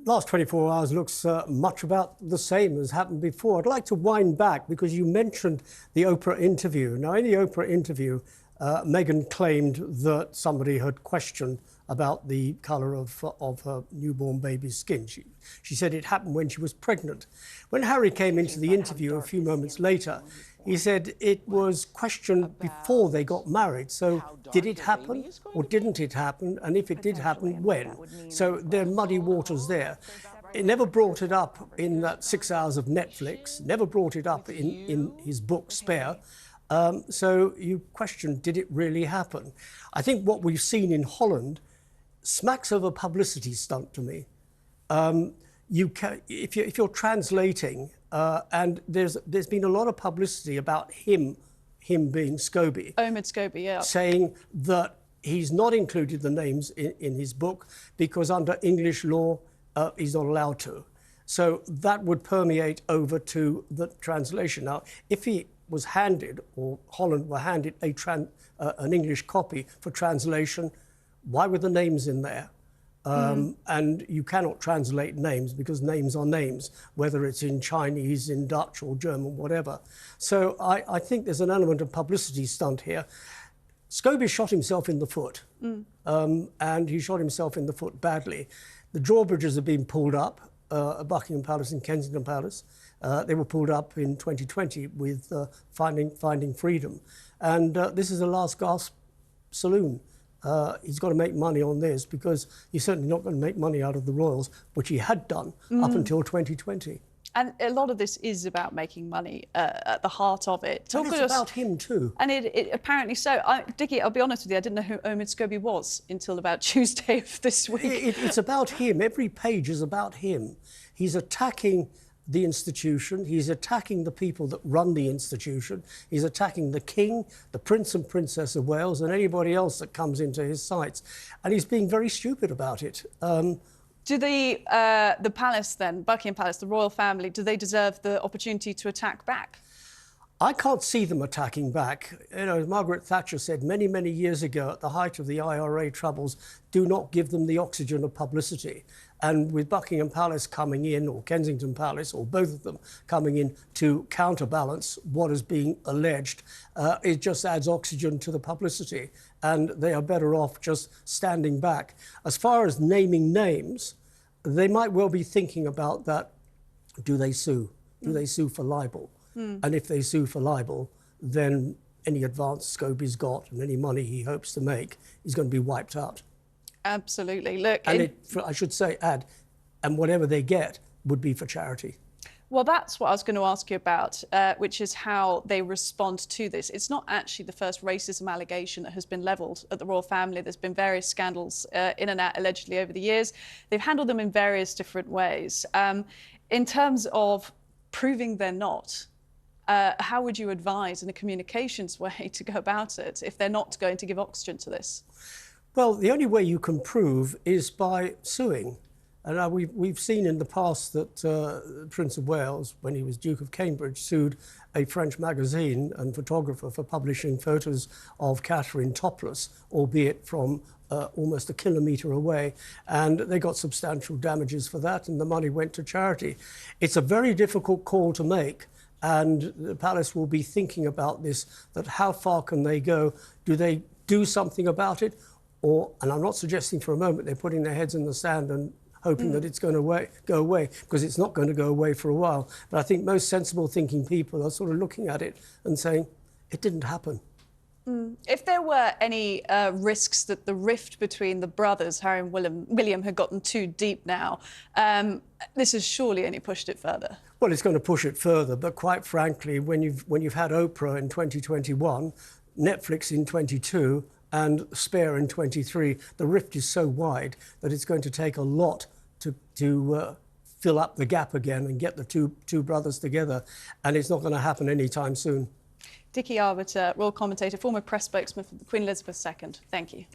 last 24 hours looks much about the same as happened before. I'd like to wind back because you mentioned the Oprah interview. Now, in the Oprah interview, Meghan claimed that somebody had questioned about the colour of her newborn baby's skin. She said it happened when she was pregnant. When Harry came into the interview a few moments later, he said it was questioned before they got married. So did it happen or didn't it happen? And if it did happen, when? So there are muddy waters there. It never brought it up in that 6 hours of Netflix, never brought it up in his book, Spare. So you question, did it really happen? I think what we've seen in Holland smacks of a publicity stunt to me. If you're translating, and there's been a lot of publicity about him being Scobie. Omid Scobie, yeah. Saying that he's not included the names in his book because under English law, he's not allowed to. So that would permeate over to the translation. Now, if he was handed, or Holland were handed an English copy for translation, why were the names in there? And you cannot translate names because names are names, whether it's in Chinese, in Dutch or German, whatever. So I think there's an element of publicity stunt here. Scobie shot himself in the foot, and he shot himself in the foot badly. The drawbridges have been pulled up at Buckingham Palace and Kensington Palace. They were pulled up in 2020 with Finding Freedom. And this is a last gasp saloon. He's got to make money on this because he's certainly not going to make money out of the royals, which he had done up until 2020. And a lot of this is about making money at the heart of it. And it's about him too. And it apparently so. Dickie, I'll be honest with you, I didn't know who Omid Scobie was until about Tuesday of this week. It's about him. Every page is about him. He's attacking the institution. He's attacking the people that run the institution. He's attacking the King, the Prince and Princess of Wales, and anybody else that comes into his sights. And he's being very stupid about it. Do the palace then, Buckingham Palace, the royal family, do they deserve the opportunity to attack back? I can't see them attacking back. You know, as Margaret Thatcher said many, many years ago at the height of the IRA troubles, do not give them the oxygen of publicity. And with Buckingham Palace coming in, or Kensington Palace, or both of them coming in to counterbalance what is being alleged, it just adds oxygen to the publicity. And they are better off just standing back. As far as naming names, they might well be thinking about that. Do they sue? Do they sue for libel? And if they sue for libel, then any advance Scobie's got and any money he hopes to make is going to be wiped out. Absolutely. Look, and I should say, and whatever they get would be for charity. Well, that's what I was going to ask you about, which is how they respond to this. It's not actually the first racism allegation that has been levelled at the royal family. There's been various scandals in and out, allegedly, over the years. They've handled them in various different ways. In terms of proving they're not, how would you advise in a communications way to go about it if they're not going to give oxygen to this? Well, the only way you can prove is by suing. And we've seen in the past that Prince of Wales, when he was Duke of Cambridge, sued a French magazine and photographer for publishing photos of Catherine topless, albeit from almost a kilometre away. And they got substantial damages for that, and the money went to charity. It's a very difficult call to make. And the palace will be thinking about this, that how far can they go? Do they do something about it? Or, and I'm not suggesting for a moment they're putting their heads in the sand and hoping that it's going to go away, because it's not going to go away for a while. But I think most sensible thinking people are sort of looking at it and saying, it didn't happen. If there were any risks that the rift between the brothers, Harry and William, had gotten too deep now, this has surely only pushed it further. Well, it's going to push it further, but quite frankly, when you've had Oprah in 2021, Netflix in 22, and Spare in 23, the rift is so wide that it's going to take a lot to fill up the gap again and get the two brothers together, and it's not going to happen anytime soon. Dickie Arbiter, Royal Commentator, former press spokesman for Queen Elizabeth II. Thank you.